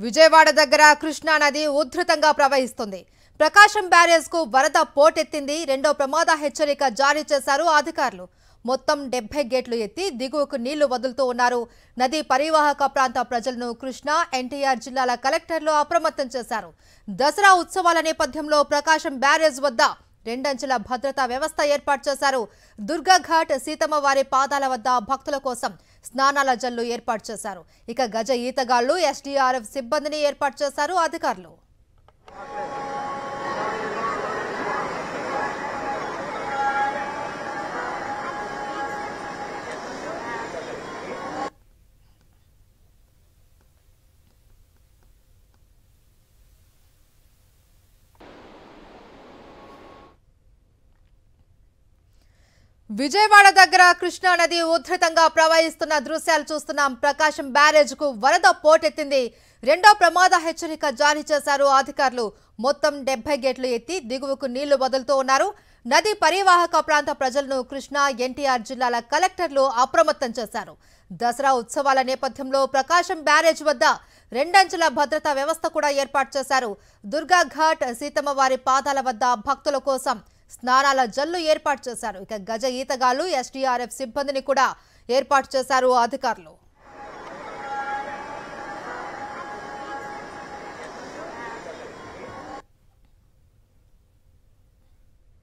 విజయవాడ దగ్గర కృష్ణా నది ఉధృతంగా ప్రవహిస్తుంది. ప్రకాశం బ్యారేజ్ కు వరద పోటెత్తింది. రెండో ప్రమాద హెచ్చరిక జారీ చేశారు అధికారులు. మొత్తం 70 గేట్లు ఎత్తి దిగువకు నీళ్లు వదులుతూ ఉన్నారు. నది పరివాహక ప్రాంత ప్రజలను కృష్ణా, ఎన్టీఆర్ జిల్లాల కలెక్టర్లు అప్రమత్తం చేశారు. దసరా ఉత్సవాల నేపథ్యంలో ప్రకాశం బ్యారేజ్ వద్ద రెండంచెల భద్రతా వ్యవస్థ ఏర్పాటు చేశారు. దుర్గాఘాట్, సీతమ్మవారి పాదాల వద్ద భక్తుల కోసం స్నానాల జల్లు ఏర్పాటు చేశారు. ఇక గజ ఈతగాళ్లు, ఎస్డీఆర్ఎఫ్ సిబ్బందిని ఏర్పాటు చేశారు అధికారులు. విజయవాడ దగ్గర కృష్ణా నది ఉధృతంగా ప్రవహిస్తున్న దృశ్యాలు చూస్తున్నాం. ప్రకాశం బ్యారేజ్ కు వరద పోటెత్తింది. రెండో ప్రమాద హెచ్చరిక జారీ చేశారు అధికారులు. మొత్తం 70 గేట్లు ఎత్తి దిగువకు నీళ్లు వదులుతూ ఉన్నారు. నది పరివాహక ప్రాంత ప్రజలను కృష్ణా, ఎన్టీఆర్ జిల్లాల కలెక్టర్లు అప్రమత్తం చేశారు. దసరా ఉత్సవాల నేపథ్యంలో ప్రకాశం బ్యారేజ్ వద్ద రెండంచెల భద్రతా వ్యవస్థ కూడా ఏర్పాటు చేశారు. దుర్గాఘాట్, సీతమ్మవారి పాదాల వద్ద భక్తుల కోసం స్నానాల జల్లు ఏర్పాటు చేశారు. ఇక గజ ఈతగాళ్లు, ఎస్డీఆర్ఎఫ్ సిబ్బందిని కూడా ఏర్పాటు చేశారు అధికారులు.